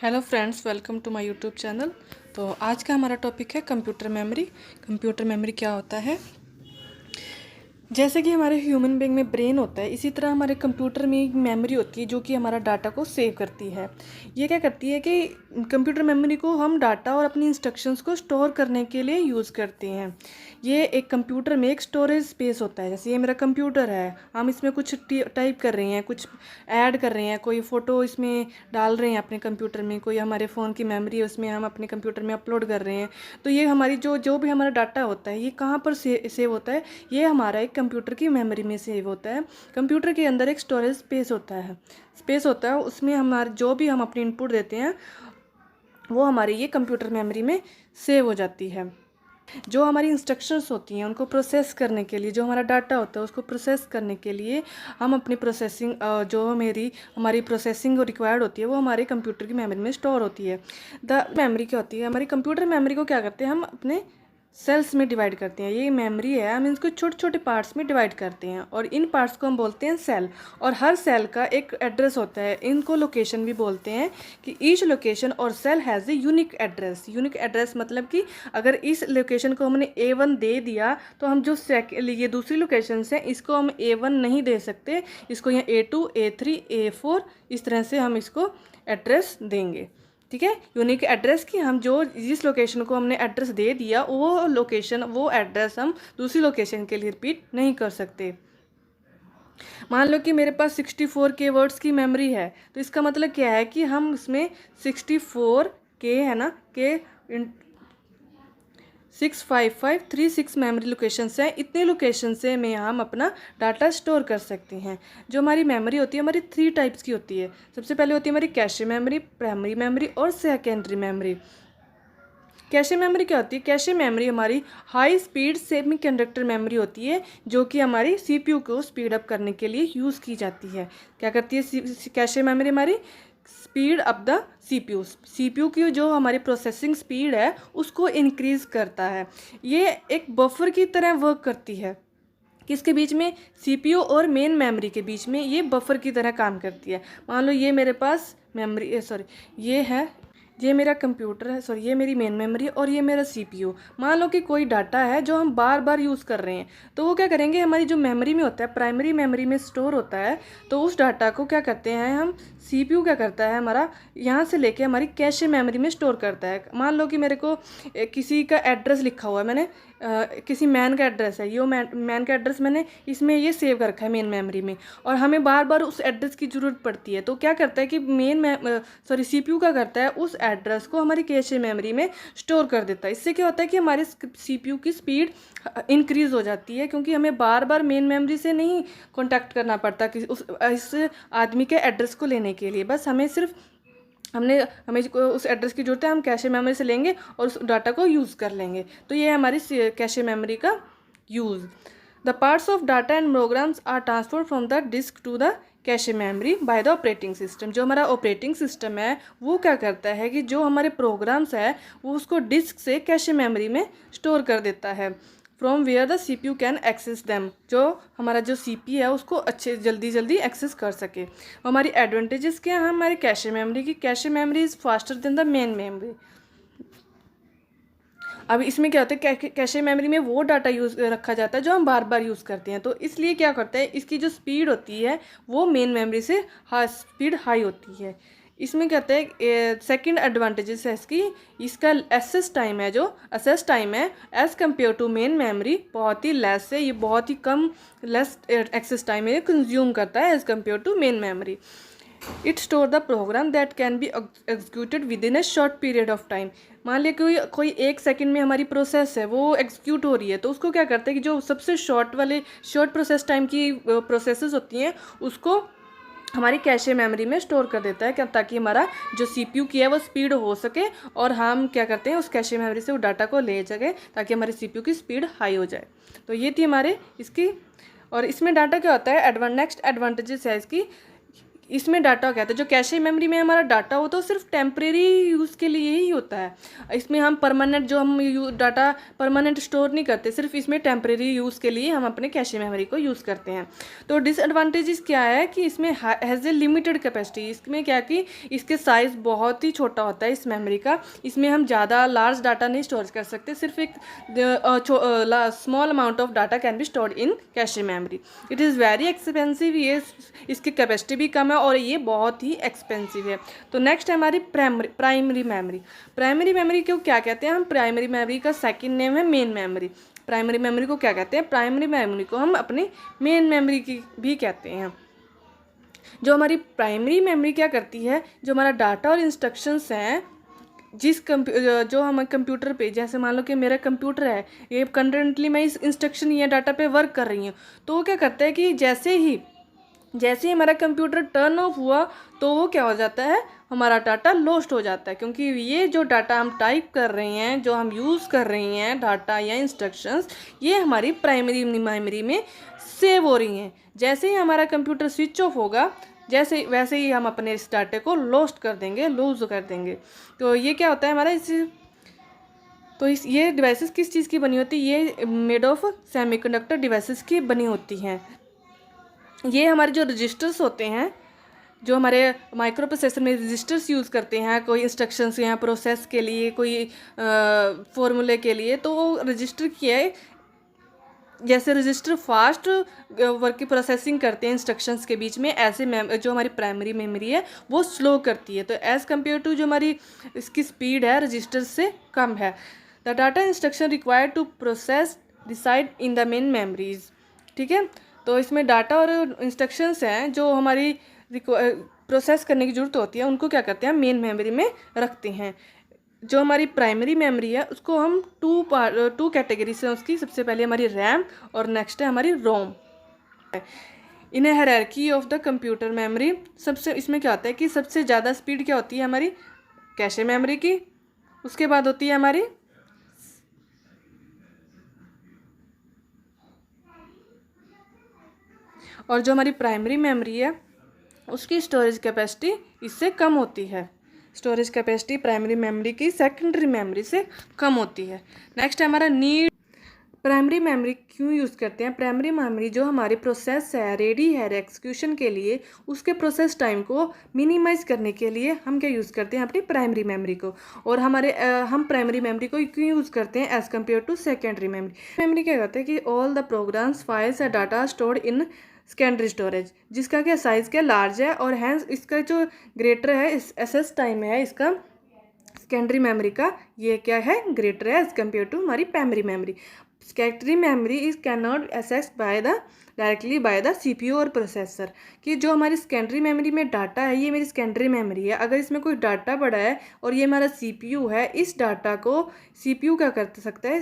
Hello friends, welcome to my YouTube channel. तो आज का हमारा टॉपिक है कंप्यूटर मेमोरी। कंप्यूटर मेमोरी क्या होता है? जैसे कि हमारे ह्यूमन बीइंग में ब्रेन होता है, इसी तरह हमारे कंप्यूटर में एक मेमोरी होती है जो कि हमारा डाटा को सेव करती है। ये क्या करती है कि कंप्यूटर मेमोरी को हम डाटा और अपनी इंस्ट्रक्शंस को स्टोर करने के लिए यूज़ करते हैं। ये एक कंप्यूटर में एक स्टोरेज स्पेस होता है। जैसे ये मेरा कंप्यूटर है, हम इसमें कुछ टाइप कर रहे हैं, कुछ ऐड कर रहे हैं, कोई फ़ोटो इसमें डाल रहे हैं अपने कंप्यूटर में, कोई हमारे फ़ोन की मेमोरी है उसमें हम अपने कंप्यूटर में अपलोड कर रहे हैं। तो ये हमारी जो जो भी हमारा डाटा होता है, ये कहाँ पर सेव होता है? ये हमारा एक कंप्यूटर की मेमोरी में सेव होता है। कंप्यूटर के अंदर एक स्टोरेज स्पेस होता है, उसमें हमारे जो भी हम अपनी इनपुट देते हैं वो हमारी ये कंप्यूटर मेमोरी में सेव हो जाती है। जो हमारी इंस्ट्रक्शंस होती हैं उनको प्रोसेस करने के लिए, जो हमारा डाटा होता है उसको प्रोसेस करने के लिए हम अपनी प्रोसेसिंग जो हमारी प्रोसेसिंग रिक्वायर्ड होती है वो हमारे कंप्यूटर की मेमोरी में स्टोर होती है। द मेमोरी क्या होती है? हमारी कंप्यूटर मेमोरी को क्या करते हैं, हम अपने सेल्स में डिवाइड करते हैं। ये मेमोरी है, हम इसको छोटे छोटे पार्ट्स में डिवाइड करते हैं और इन पार्ट्स को हम बोलते हैं सेल। और हर सेल का एक एड्रेस होता है, इनको लोकेशन भी बोलते हैं कि ईच लोकेशन और cell has a unique address. Unique address मतलब कि अगर इस लोकेशन को हमने A1 दे दिया तो हम जो ये दूसरी लोकेशन है इसको हम A1 नहीं दे सकते, इसको यहाँ A2, A3, A4 इस तरह से हम इसको एड्रेस देंगे। ठीक है, यूनिक एड्रेस की हम जो जिस लोकेशन को हमने एड्रेस दे दिया वो एड्रेस हम दूसरी लोकेशन के लिए रिपीट नहीं कर सकते। मान लो कि मेरे पास 64K वर्ड्स की मेमोरी है, तो इसका मतलब क्या है कि हम इसमें 64K है ना के 65536 मेमोरी लोकेशंस हैं। इतने लोकेशन से में हम अपना डाटा स्टोर कर सकते हैं। जो हमारी मेमोरी होती है हमारी 3 टाइप्स की होती है। सबसे पहले होती है हमारी कैशे मेमोरी, प्राइमरी मेमोरी और सेकेंडरी मेमोरी। कैशे मेमोरी क्या होती है? कैशे मेमोरी हमारी हाई स्पीड सेमीकंडक्टर मेमोरी होती है जो कि हमारी सीपीयू को स्पीड अप करने के लिए यूज़ की जाती है। क्या करती है कैशे मेमोरी? हमारी स्पीड अप द सीपीयू की जो हमारी प्रोसेसिंग स्पीड है उसको इंक्रीज़ करता है। ये एक बफर की तरह वर्क करती है। किसके बीच में? सीपीयू और मेन मेमोरी के बीच में ये बफर की तरह काम करती है। मान लो ये मेरे पास ये मेरा कंप्यूटर है, ये मेरी मेन मेमोरी और ये मेरा सीपीयू। मान लो कि कोई डाटा है जो हम बार बार यूज़ कर रहे हैं, तो वो क्या करेंगे, हमारी जो मेमोरी में होता है, प्राइमरी मेमोरी में स्टोर होता है, तो उस डाटा को क्या करते हैं हम, सीपीयू क्या करता है हमारा, यहाँ से लेके हमारी कैशे मेमोरी में स्टोर करता है। मान लो कि मेरे को किसी का एड्रेस लिखा हुआ है, मैंने किसी मैन का एड्रेस है, ये मैन का एड्रेस मैंने इसमें ये सेव कर रखा है मेन मेमोरी में, और हमें बार बार उस एड्रेस की ज़रूरत पड़ती है। तो क्या करता है कि सीपीयू क्या करता है, उस एड्रेस को हमारी कैशे मेमोरी में स्टोर कर देता है। इससे क्या होता है कि हमारे सीपीयू की स्पीड इंक्रीज़ हो जाती है, क्योंकि हमें बार बार मेन मेमोरी से नहीं कॉन्टैक्ट करना पड़ता कि इस आदमी के एड्रेस को लेने के लिए। बस हमें हमें उस एड्रेस की जरूरत है, हम कैशे मेमोरी से लेंगे और उस डाटा को यूज़ कर लेंगे। तो ये है हमारी कैशे मेमोरी का use. The parts of data and programs are transferred from the disk to the cache memory by the operating system. जो हमारा ऑपरेटिंग सिस्टम है वो क्या करता है कि जो हमारे प्रोग्राम्स है वो उसको डिस्क से कैशे मेमोरी में स्टोर कर देता है, from where the CPU can access them. जो हमारा जो सीपी है उसको अच्छे जल्दी एक्सेस कर सके। हमारी एडवांटेजेस क्या है हमारे कैशे मेमोरी की? Cache memory is faster than the main memory. अब इसमें क्या होता है, कैशे मेमोरी में वो डाटा यूज़ रखा जाता है जो हम बार बार यूज़ करते हैं, तो इसलिए क्या करता है, इसकी जो स्पीड होती है वो मेन मेमोरी से स्पीड हाई होती है। इसमें कहते हैं सेकंड एडवांटेजेस है इसका एक्सेस टाइम है as compare to main memory बहुत ही लेस है। ये बहुत ही कम लेस एक्सेस टाइम है कंज्यूम करता है as compare to main memory. It store the program that can be executed within a short period of time. मान लिया कोई 1 सेकंड में हमारी प्रोसेस है वो एग्जीक्यूट हो रही है, तो उसको क्या करते हैं कि जो सबसे शॉर्ट प्रोसेस टाइम की प्रोसेसेस होती हैं उसको हमारी कैशे मेमोरी में स्टोर कर देता है, क्या, ताकि हमारा जो सीपीयू की है वो स्पीड हो सके और हम क्या करते हैं उस कैशे मेमोरी से वो डाटा को ले सके ताकि हमारे सीपीयू की स्पीड हाई हो जाए। तो ये थी हमारे इसकी। और इसमें डाटा क्या होता है, नेक्स्ट एडवांटेजेस है इसकी, इसमें डाटा क्या होता है, जो कैशे मेमोरी में हमारा डाटा होता है वो सिर्फ टेम्परेरी यूज़ के लिए ही होता है। इसमें हम परमानेंट जो हम डाटा परमानेंट स्टोर नहीं करते, सिर्फ इसमें टेम्परेरी यूज़ के लिए हम अपने कैशे मेमोरी को यूज़ करते हैं। तो डिसएडवांटेजेस क्या है कि इसमें हैज़ ए लिमिटेड कैपेसिटी, इसमें क्या कि इसके साइज़ बहुत ही छोटा होता है इस मेमोरी का। इसमें हम ज़्यादा लार्ज डाटा नहीं स्टोर कर सकते, सिर्फ एक small amount of data can be stored in cache memory. It is very expensive, ये इसकी कैपेसिटी भी कम है और ये बहुत ही एक्सपेंसिव है। तो नेक्स्ट है हमारी प्राइमरी मेमोरी। प्राइमरी मेमोरी को क्या कहते हैं हम, प्राइमरी मेमोरी का सेकंड नेम है मेन मेमोरी। प्राइमरी मेमोरी को क्या कहते हैं, प्राइमरी मेमोरी को हम अपनी मेन मेमोरी की भी कहते हैं। जो हमारी प्राइमरी मेमोरी क्या करती है, जो हमारा डाटा और इंस्ट्रक्शंस हैं जो हम कंप्यूटर पे, जैसे मान लो कि मेरा कंप्यूटर है, ये करंटली मैं इस इंस्ट्रक्शन या डाटा पे वर्क कर रही हूँ, तो वो क्या करता है कि जैसे ही हमारा कंप्यूटर टर्न ऑफ हुआ तो वो क्या हो जाता है, हमारा डाटा लॉस्ट हो जाता है, क्योंकि ये जो डाटा हम टाइप कर रहे हैं, जो हम यूज़ कर रहे हैं डाटा या इंस्ट्रक्शंस, ये हमारी प्राइमरी मेमोरी में सेव हो रही हैं। जैसे ही हमारा कंप्यूटर स्विच ऑफ होगा, वैसे ही हम अपने इस डाटे को लॉस्ट कर देंगे, लूज कर देंगे। तो ये क्या होता है हमारा ये डिवाइसेस किस चीज़ की बनी होती है, ये मेड ऑफ सेमीकंडक्टर डिवाइसेस की बनी होती हैं। ये हमारे जो रजिस्टर्स होते हैं, जो हमारे माइक्रो प्रोसेसर में रजिस्टर्स यूज़ करते हैं, कोई इंस्ट्रक्शंस या प्रोसेस के लिए, कोई फॉर्मूले के लिए, तो वो रजिस्टर क्या है, जैसे रजिस्टर फास्ट वर्क की प्रोसेसिंग करते हैं इंस्ट्रक्शंस के बीच में, ऐसे जो हमारी प्राइमरी मेमोरी है वो स्लो करती है। तो एज़ कम्पेयर टू जो हमारी इसकी स्पीड है रजिस्टर से कम है। The data instruction required to process decide in the main memories. ठीक है, तो इसमें डाटा और इंस्ट्रक्शंस हैं जो हमारी प्रोसेस करने की ज़रूरत होती है, उनको क्या करते हैं, मेन मेमोरी में रखते हैं। जो हमारी प्राइमरी मेमोरी है उसको हम टू कैटेगरी से, उसकी सबसे पहले हमारी रैम और नेक्स्ट है हमारी ROM. In hierarchy of the computer memory, सबसे इसमें क्या होता है कि सबसे ज़्यादा स्पीड क्या होती है हमारी कैशे मेमोरी की, उसके बाद होती है हमारी और जो हमारी प्राइमरी मेमोरी है उसकी स्टोरेज कैपेसिटी इससे कम होती है। स्टोरेज कैपेसिटी प्राइमरी मेमोरी की सेकेंडरी मेमोरी से कम होती है। नेक्स्ट है हमारा नीड। प्राइमरी मेमोरी क्यों यूज़ करते हैं, प्राइमरी मेमोरी जो हमारी प्रोसेस है, रेडी है एग्जीक्यूशन के लिए, उसके प्रोसेस टाइम को मिनिमाइज़ करने के लिए हम क्या यूज़ करते हैं, अपनी प्राइमरी मेमोरी को। और हम प्राइमरी मेमोरी को क्यों यूज़ करते हैं as compare to secondary memory. Memory क्या करते हैं कि ऑल द प्रोग्राम्स, फाइल्स या data stored in secondary storage, जिसका क्या साइज़ क्या लार्ज है और हैंस इसका जो ग्रेटर है एसेस टाइम है इसका सेकेंडरी मेमोरी का, ये क्या है, ग्रेटर है एज कम्पेयर टू हमारी primary memory. Secondary memory is can not accessed directly by the CPU और प्रोसेसर। कि जो हमारी सेकेंडरी मेमोरी में डाटा है, ये मेरी सेकेंडरी मेमोरी है, अगर इसमें कोई डाटा पड़ा है और ये हमारा सीपीयू है, इस डाटा को सीपीयू क्या कर सकता है,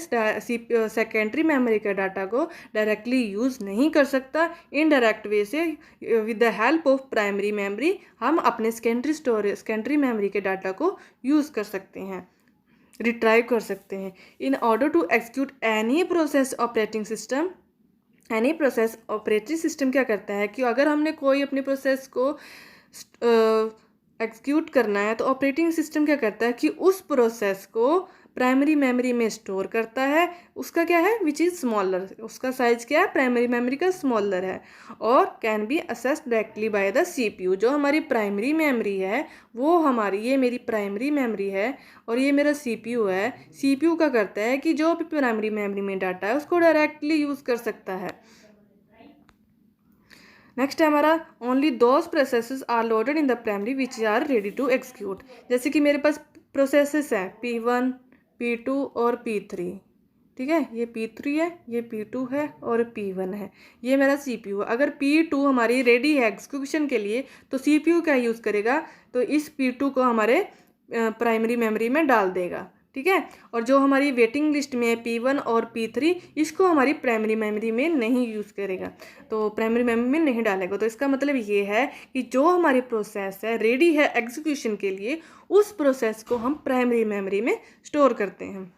सेकेंडरी मेमोरी के डाटा को डायरेक्टली यूज़ नहीं कर सकता। इनडायरेक्ट वे से with the help of primary memory हम अपने सेकेंडरी मेमोरी के डाटा को यूज़ कर सकते हैं, रिट्राइव कर सकते हैं। In order to execute any process operating system क्या करता है कि अगर हमने कोई अपनी प्रोसेस को एग्जीक्यूट करना है तो ऑपरेटिंग सिस्टम क्या करता है कि उस प्रोसेस को प्राइमरी मेमोरी में स्टोर करता है। उसका क्या है, विच इज़ स्मॉलर, उसका साइज क्या है, प्राइमरी मेमोरी का स्मॉलर है, और can be assessed directly by the CPU. जो हमारी प्राइमरी मेमोरी है वो हमारी, ये मेरी प्राइमरी मेमोरी है और ये मेरा सीपीयू है। सीपीयू क्या करता है कि जो भी प्राइमरी मेमोरी में डाटा है उसको डायरेक्टली यूज़ कर सकता है। नेक्स्ट है हमारा only those processes are loaded in the primary which are ready to execute. जैसे कि मेरे पास प्रोसेसेस हैं P1, P2 और P3। ठीक है, ये P3 है, ये P2 है और P1 है, ये मेरा CPU है। अगर P2 हमारी रेडी है एग्जीक्यूशन के लिए तो CPU क्या यूज़ करेगा, तो इस P2 को हमारे प्राइमरी मेमोरी में डाल देगा। ठीक है, और जो हमारी वेटिंग लिस्ट में है P1 और P3, इसको हमारी प्राइमरी मेमोरी में नहीं यूज़ करेगा, तो प्राइमरी मेमोरी में नहीं डालेगा। तो इसका मतलब ये है कि जो हमारी प्रोसेस है रेडी है एग्जीक्यूशन के लिए, उस प्रोसेस को हम प्राइमरी मेमोरी में स्टोर करते हैं।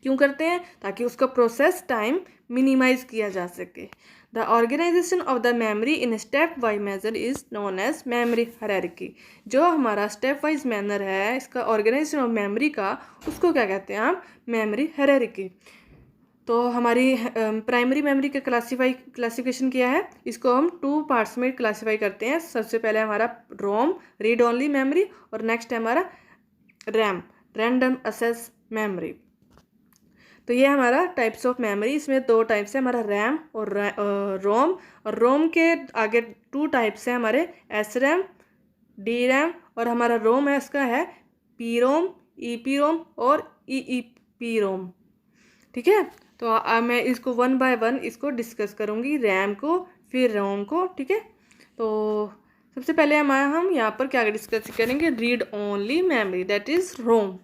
क्यों करते हैं, ताकि उसका प्रोसेस टाइम मिनिमाइज़ किया जा सके। The organisation of the memory in step wise manner is known as memory hierarchy. जो हमारा स्टेप वाइज मैनर है इसका ऑर्गेनाइजेशन ऑफ मेमोरी का, उसको क्या कहते हैं हम? Memory hierarchy. तो हमारी प्राइमरी मेमोरी का क्लासिफिकेशन क्या है? इसको हम 2 पार्ट्स में क्लासीफाई करते हैं। सबसे पहले हमारा रोम, रीड ओनली मेमोरी, और नेक्स्ट है हमारा रैम, रैंडम एक्सेस मेमोरी। तो ये हमारा टाइप्स ऑफ मेमोरी, इसमें 2 टाइप्स है हमारा रैम और रोम। और रोम के आगे 2 टाइप्स है हमारे एस रैम, डी रैम, और हमारा रोम है इसका है पी रोम, ई पी रोम और ई पी रोम। ठीक है, तो मैं इसको 1 बाय 1 इसको डिस्कस करूँगी, रैम को फिर रोम को। ठीक है, तो सबसे पहले हम यहाँ पर क्या डिस्कस करेंगे? Read only memory, that is ROM.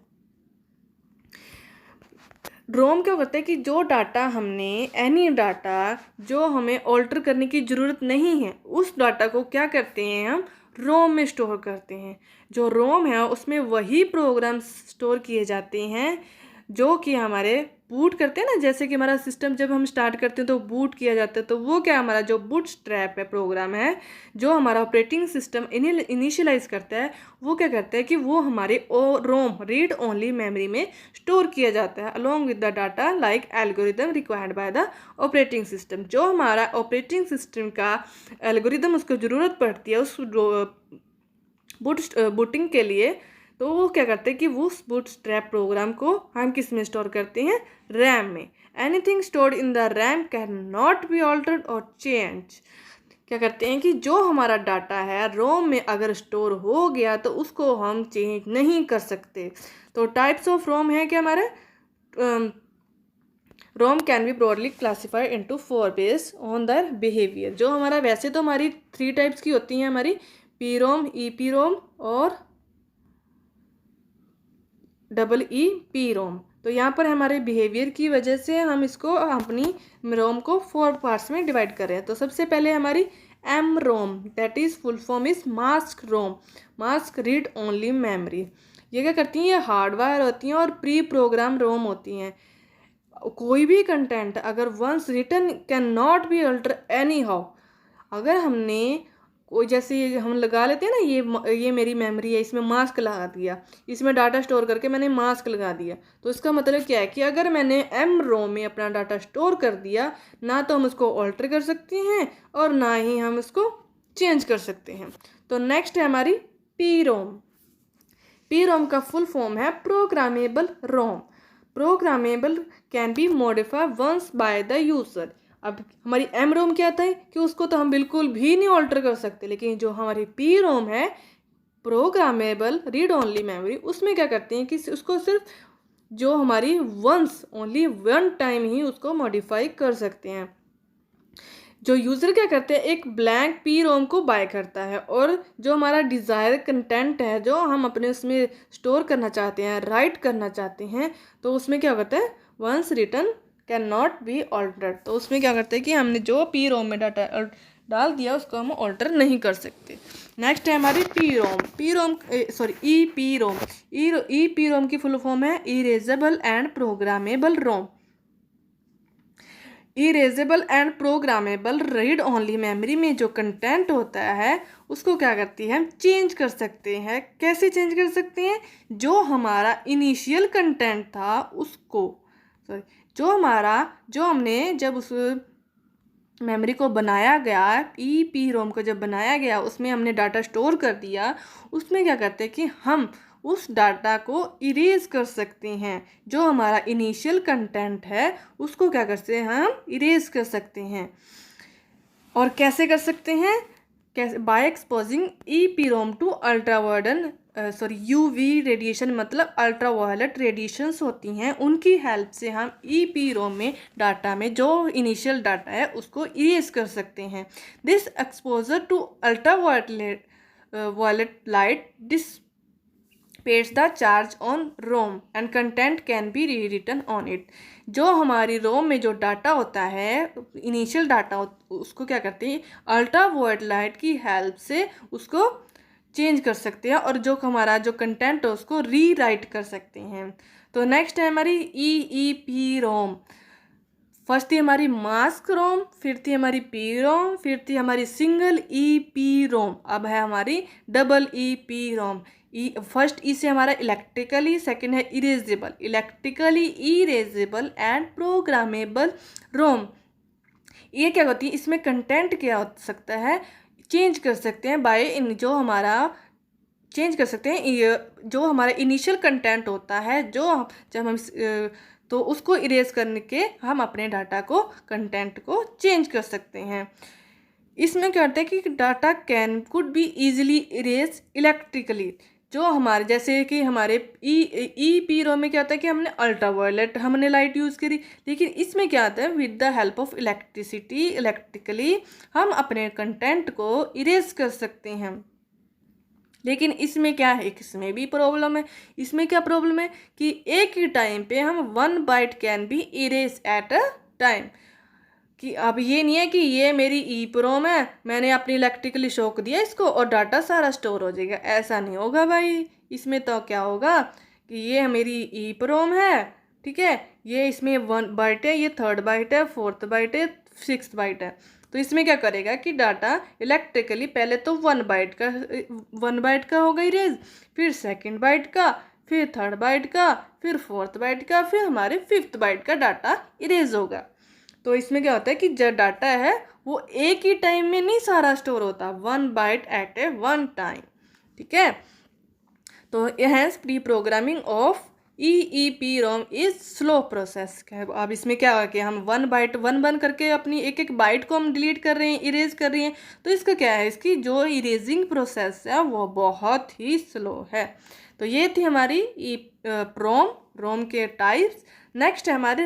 ROM क्या करता है कि जो डाटा हमने, एनी डाटा जो हमें ऑल्टर करने की ज़रूरत नहीं है, उस डाटा को क्या करते हैं हम? रोम में स्टोर करते हैं। जो रोम है उसमें वही प्रोग्राम स्टोर किए जाते हैं जो कि हमारे बूट करते हैं ना, जैसे कि हमारा सिस्टम जब हम स्टार्ट करते हैं तो बूट किया जाता है, तो वो क्या हमारा जो बूटस्ट्रैप है प्रोग्राम है, जो हमारा ऑपरेटिंग सिस्टम इनिशियलाइज करता है, वो क्या करता है कि वो हमारे रोम, रीड ओनली मेमोरी में स्टोर किया जाता है along with the data like algorithm required by the operating system. जो हमारा ऑपरेटिंग सिस्टम का एल्गोरिदम उसको ज़रूरत पड़ती है उस बूटिंग के लिए, तो वो क्या करते हैं कि वो बूटस्ट्रैप प्रोग्राम को हम किस में स्टोर करते हैं? रैम में। Anything stored in the RAM can not be altered और चेंज। क्या करते हैं कि जो हमारा डाटा है रोम में अगर स्टोर हो गया तो उसको हम चेंज नहीं कर सकते। तो टाइप्स ऑफ रोम है कि हमारे ROM can be broadly classified into 4 based on their behaviour. जो हमारा वैसे तो हमारी 3 टाइप्स की होती हैं हमारी, पी रोम, ई पी रोम और ई पी रोम। तो यहाँ पर हमारे बिहेवियर की वजह से हम इसको अपनी रोम को 4 पार्ट्स में डिवाइड कर रहे हैं। तो सबसे पहले हमारी M ROM, that is full form is mask ROM, mask read only memory. ये क्या करती हैं? ये हार्डवायर होती हैं और प्री प्रोग्राम रोम होती हैं। कोई भी कंटेंट अगर once written can not be alter anyhow. अगर हमने कोई, जैसे हम लगा लेते हैं ना, ये मेरी मेमोरी है, इसमें मास्क लगा दिया, इसमें डाटा स्टोर करके मैंने मास्क लगा दिया, तो इसका मतलब क्या है कि अगर मैंने एम रोम में अपना डाटा स्टोर कर दिया, ना तो हम उसको ऑल्टर कर सकते हैं और ना ही हम उसको चेंज कर सकते हैं। तो नेक्स्ट है हमारी पी रोम। पी रोम का फुल फॉर्म है programmable ROM. Programmable can be modified once by the user. अब हमारी एम रोम क्या था कि उसको तो हम बिल्कुल भी नहीं ऑल्टर कर सकते, लेकिन जो हमारी पी रोम है प्रोग्रामेबल रीड ओनली मेमोरी, उसमें क्या करते हैं कि उसको सिर्फ जो हमारी वंस, ओनली 1 टाइम ही उसको मॉडिफाई कर सकते हैं। जो यूज़र क्या करते हैं, एक ब्लैंक पी रोम को बाय करता है और जो हमारा डिज़ायर कंटेंट है जो हम अपने उसमें स्टोर करना चाहते हैं, राइट करना चाहते हैं, तो उसमें क्या होता है? Once written can not be altered. तो उसमें क्या करते हैं कि हमने जो पी रोम में डाटा डाल दिया उसको हम ऑल्टर नहीं कर सकते। नेक्स्ट है हमारी पी रोम। ई पी रोम। ई पी रोम की फुल फॉर्म है erasable and programmable Rome. Erasable and programmable read only memory में जो कंटेंट होता है उसको क्या करती है? हम चेंज कर सकते हैं। कैसे चेंज कर सकते हैं? जो हमारा इनिशियल कंटेंट था उसको, जो हमने जब उस मेमोरी को बनाया गया, ई पी रोम को जब बनाया गया, उसमें हमने डाटा स्टोर कर दिया, उसमें क्या करते हैं कि हम उस डाटा को इरेज कर सकते हैं। जो हमारा इनिशियल कंटेंट है उसको क्या करते हैं? हम इरेज कर सकते हैं। और कैसे कर सकते हैं? कैसे? By exposing E P ROM to UV radiation, मतलब अल्ट्रा वायलेट रेडिएशंस होती हैं, उनकी हेल्प से हम ई पी रोम में डाटा में जो इनिशियल डाटा है उसको इरेज कर सकते हैं। This exposure to ultra violet light dissipates the charge on ROM and content can be rewritten on it। जो हमारी रोम में जो डाटा होता है, इनिशियल डाटा, उसको क्या करते हैं? अल्ट्रा वायलेट लाइट की हेल्प से उसको चेंज कर सकते हैं और जो हमारा जो कंटेंट है उसको रीराइट कर सकते हैं। तो नेक्स्ट है हमारी ई पी रोम। फर्स्ट थी हमारी मास्क रोम, फिर थी हमारी पी रोम, फिर थी हमारी सिंगल ई पी रोम, अब है हमारी double E P ROM. First E से हमारा इलेक्ट्रिकली, सेकंड है erasable, electrically erasable and programmable ROM. ये क्या होती है, इसमें कंटेंट क्या हो सकता है, चेंज कर सकते हैं बाय इन, जो हमारा चेंज कर सकते हैं ये जो हमारा इनिशियल कंटेंट होता है, जो जब हम तो उसको इरेज करने के हम अपने डाटा को, कंटेंट को चेंज कर सकते हैं। इसमें क्या होता है कि data could be easily erase electrically, जो हमारे जैसे कि हमारे ई पी रो में क्या होता है कि हमने अल्ट्रावायलेट हमने लाइट यूज़ करी, लेकिन इसमें क्या आता है with the help of electricity, electrically हम अपने कंटेंट को इरेज कर सकते हैं। लेकिन इसमें क्या है, इसमें भी प्रॉब्लम है। इसमें क्या प्रॉब्लम है कि एक ही टाइम पे हम 1 byte can be erase at a time, कि अब ये नहीं है कि ये मेरी ई प्रोम है, मैंने अपनी इलेक्ट्रिकली शॉक दिया इसको और डाटा सारा स्टोर हो जाएगा, ऐसा नहीं होगा भाई। इसमें तो क्या होगा कि ये मेरी ई प्रोम है, ठीक है, ये इसमें 1 बाइट है, ये 3rd बाइट है, 4th बाइट है, 6th बाइट है। तो इसमें क्या करेगा कि डाटा इलेक्ट्रिकली पहले तो 1 बाइट का होगा इरेज, फिर 2nd बाइट का, फिर 3rd बाइट का, फिर 4th बाइट का, फिर हमारे 5th बाइट का डाटा इरेज होगा। तो इसमें क्या होता है कि जो डाटा है वो एक ही टाइम में नहीं सारा स्टोर होता, 1 बाइट एट ए 1 टाइम, ठीक है। तो hence pre programming of EEPROM is slow process. अब इसमें क्या है कि हम 1 बाइट 1 करके अपनी एक बाइट को हम डिलीट कर रहे हैं, इरेज कर रहे हैं, तो इसका क्या है, इसकी जो इरेजिंग प्रोसेस है वो बहुत ही स्लो है। तो ये थी हमारी रोम के टाइप्स। नेक्स्ट है हमारे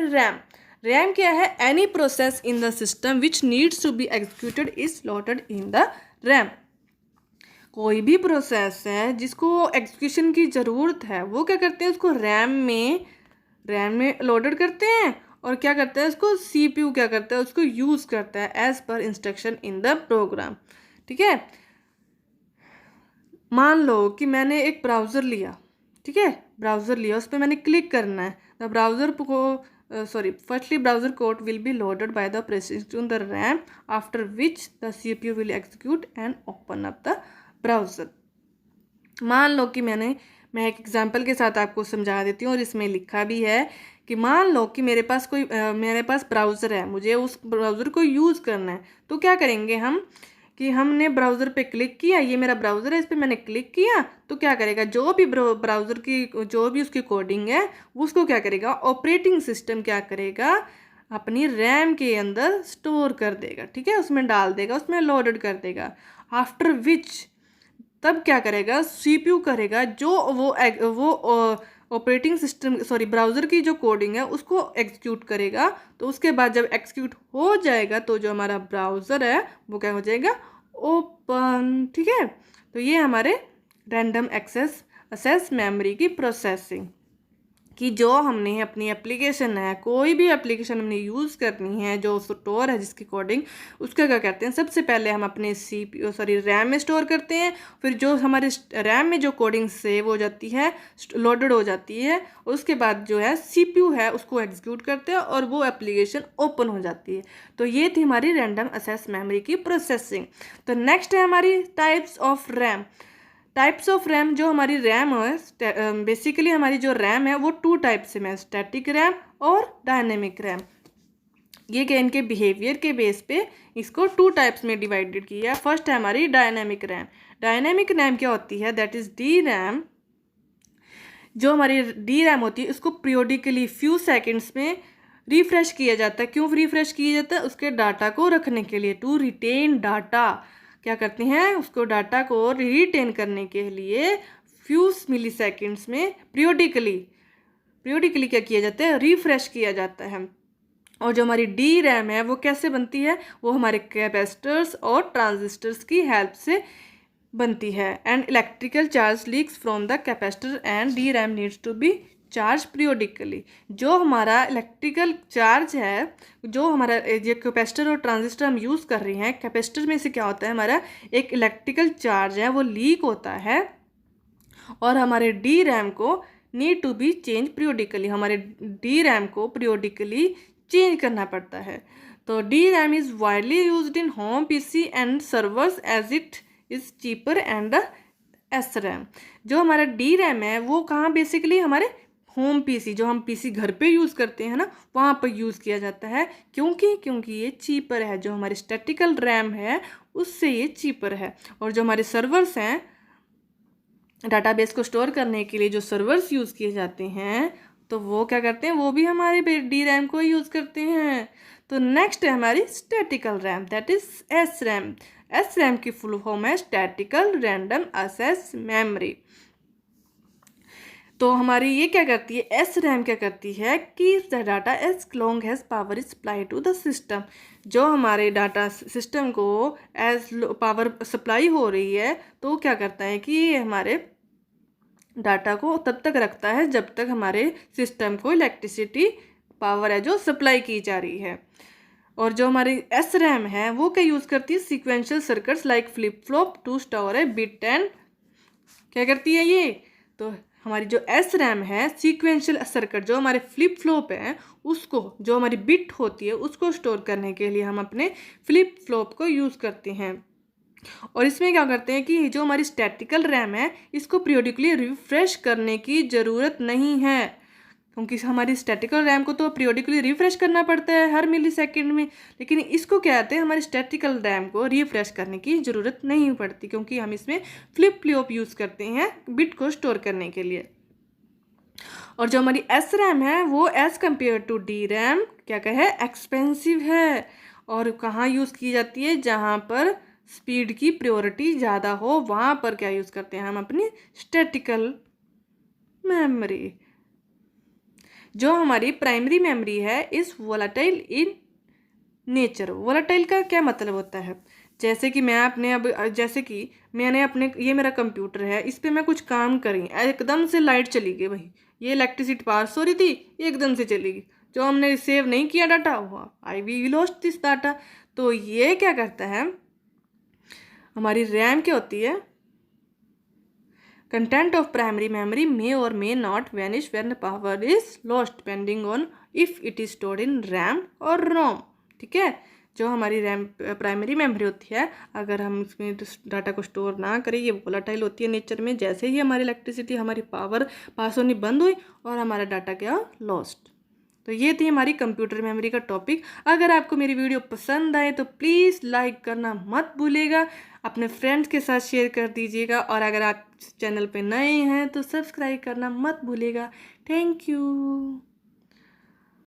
रैम क्या है, any process in the system which needs to be executed is loaded in the RAM. कोई भी प्रोसेस है जिसको एग्जीक्यूशन की ज़रूरत है वो क्या करते हैं, उसको रैम में लोडेड करते हैं, और क्या करते हैं उसको CPU क्या करता है, उसको यूज़ करता है as per instruction in the programme, ठीक है। मान लो कि मैंने एक ब्राउज़र लिया, ठीक है, ब्राउज़र लिया, उस पर मैंने क्लिक करना है, द ब्राउज़र को firstly browser code will be loaded by the pressing the RAM, after which the CPU will execute and open up the browser। मान लो कि मैं एक एग्जांपल के साथ आपको समझा देती हूँ, और इसमें लिखा भी है कि मान लो कि मेरे पास ब्राउज़र है, मुझे उस ब्राउज़र को यूज़ करना है, तो क्या करेंगे हम कि हमने ब्राउज़र पे क्लिक किया, ये मेरा ब्राउज़र है, इस पर मैंने क्लिक किया, तो क्या करेगा, जो भी ब्राउज़र की जो भी उसकी कोडिंग है उसको क्या करेगा, ऑपरेटिंग सिस्टम क्या करेगा, अपनी रैम के अंदर स्टोर कर देगा, ठीक है, उसमें डाल देगा, उसमें लोडेड कर देगा। आफ्टर विच तब क्या करेगा, CPU करेगा जो वो ऑपरेटिंग सिस्टम ब्राउज़र की जो कोडिंग है उसको एग्जीक्यूट करेगा। तो उसके बाद जब एग्जीक्यूट हो जाएगा तो जो हमारा ब्राउज़र है वो क्या हो जाएगा, ओपन, ठीक है। तो ये हमारे रैंडम एक्सेस मेमोरी की प्रोसेसिंग, कि जो हमने अपनी एप्लीकेशन है, कोई भी एप्लीकेशन हमने यूज़ करनी है जो स्टोर है जिसकी कोडिंग, उसका क्या करते हैं, सबसे पहले हम अपने रैम में स्टोर करते हैं, फिर जो हमारे रैम में जो कोडिंग सेव हो जाती है, लोडेड हो जाती है, उसके बाद जो है CPU है उसको एग्जीक्यूट करते हैं और वो एप्लीकेशन ओपन हो जाती है। तो ये थी हमारी रैंडम एक्सेस मेमोरी की प्रोसेसिंग। तो नेक्स्ट है हमारी types of RAM. Types of RAM, जो हमारी रैम है, बेसिकली हमारी जो रैम है वो 2 टाइप से है, स्टैटिक रैम और डायनेमिक रैम। ये क्या, इनके बिहेवियर के बेस पे इसको 2 टाइप्स में डिवाइडेड किया है। फर्स्ट है हमारी डायनेमिक रैम। डायनेमिक रैम क्या होती है, दैट इज डी रैम। जो हमारी डी रैम होती है उसको पीरियोडिकली फ्यू सेकेंड्स में रिफ्रेश किया जाता है। क्यों रिफ्रेश किया जाता है, उसके डाटा को रखने के लिए, टू रिटेन डाटा। क्या करते हैं, उसको डाटा को रिटेन करने के लिए फ्यू मिली सेकेंड्स में पीरियोडिकली क्या किया जाता है, रिफ्रेश किया जाता है। और जो हमारी डी रैम है वो कैसे बनती है, वो हमारे कैपेसिटर्स और ट्रांजिस्टर्स की हेल्प से बनती है। And electrical charge leaks from the capacitor and D RAM needs to be charge periodically. जो हमारा इलेक्ट्रिकल चार्ज है, जो हमारा ये कैपेसिटर और ट्रांजिस्टर हम यूज़ कर रहे हैं, कैपेसिटर में से क्या होता है, हमारा एक इलेक्ट्रिकल चार्ज है वो लीक होता है, और हमारे डी रैम को need to be change periodically. हमारे डी रैम को पीरियोडिकली चेंज करना पड़ता है। तो DRAM is widely used in home PC and servers as it is cheaper and SRAM। जो हमारा DRAM है वो कहाँ बेसिकली हमारे होम PC, जो हम PC घर पे यूज़ करते हैं ना, वहाँ पर यूज़ किया जाता है। क्योंकि ये चीपर है। जो हमारी स्टैटिकल रैम है उससे ये चीपर है। और जो हमारे सर्वर्स हैं, डाटाबेस को स्टोर करने के लिए जो सर्वर्स यूज़ किए जाते हैं, तो वो क्या करते हैं, वो भी हमारे DRAM को यूज़ करते हैं। तो नेक्स्ट है हमारी statistical RAM, that is SRAM। SRAM की फुल फॉर्म है स्टैटिकल रैंडम एक्सेस मेमोरी। तो हमारी ये क्या करती है, SRAM क्या करती है कि the data as long has power is supply to the system. जो हमारे डाटा सिस्टम को एज पावर सप्लाई हो रही है, तो क्या करता है कि ये हमारे डाटा को तब तक रखता है जब तक हमारे सिस्टम को इलेक्ट्रिसिटी पावर है जो सप्लाई की जा रही है। और जो हमारी SRAM है वो क्या यूज़ करती है, sequential circuits like flip flop to store है बिट एंड क्या करती है ये। तो हमारी जो SRAM है, सीक्वेंशियल सर्किट जो हमारे फ्लिप फ्लॉप है उसको, जो हमारी बिट होती है उसको स्टोर करने के लिए हम अपने फ्लिप फ्लॉप को यूज़ करते हैं। और इसमें क्या करते हैं कि जो हमारी स्टैटिकल रैम है इसको पीरियोडिकली रिफ्रेश करने की ज़रूरत नहीं है, क्योंकि हमारी स्टैटिकल रैम को तो पीरियोडिकली रिफ्रेश करना पड़ता है हर मिली सेकेंड में। लेकिन इसको क्या कहते हैं, हमारी स्टैटिकल रैम को रिफ्रेश करने की ज़रूरत नहीं पड़ती, क्योंकि हम इसमें फ्लिप फ्लॉप यूज़ करते हैं बिट को स्टोर करने के लिए। और जो हमारी SRAM है वो एज़ कम्पेयर टू DRAM क्या कहे, एक्सपेंसिव है। और कहाँ यूज़ की जाती है, जहाँ पर स्पीड की प्रायोरिटी ज़्यादा हो वहाँ पर क्या यूज़ करते हैं हम, अपनी स्टैटिकल मेमोरी। जो हमारी प्राइमरी मेमोरी है इस वोलाटाइल इन नेचर। वोलाटाइल का क्या मतलब होता है, जैसे कि जैसे कि मैंने अपने, ये मेरा कंप्यूटर है, इस पर मैं कुछ काम करी, एकदम से लाइट चली गई, भाई ये इलेक्ट्रिसिटी पास हो रही थी, एकदम से चली गई, जो हमने सेव नहीं किया डाटा हुआ, आई वी लॉस्ट दिस डाटा। तो ये क्या करता है, हमारी रैम क्या होती है, content of primary memory may or may not vanish when power is lost depending on if it is stored in RAM और ROM। ठीक है, जो हमारी रैम प्राइमरी मेमोरी होती है, अगर हम इसमें डाटा को स्टोर ना करें, ये वोलाटाइल होती है नेचर में, जैसे ही हमारी इलेक्ट्रिसिटी, हमारी पावर पास होनी बंद हुई और हमारा डाटा क्या, लॉस्ट। तो ये थी हमारी कंप्यूटर मेमोरी का टॉपिक। अगर आपको मेरी वीडियो पसंद आए तो प्लीज़ लाइक करना मत भूलिएगा, अपने फ्रेंड्स के साथ शेयर कर दीजिएगा, और अगर आप चैनल पे नए हैं तो सब्सक्राइब करना मत भूलिएगा। Thank you.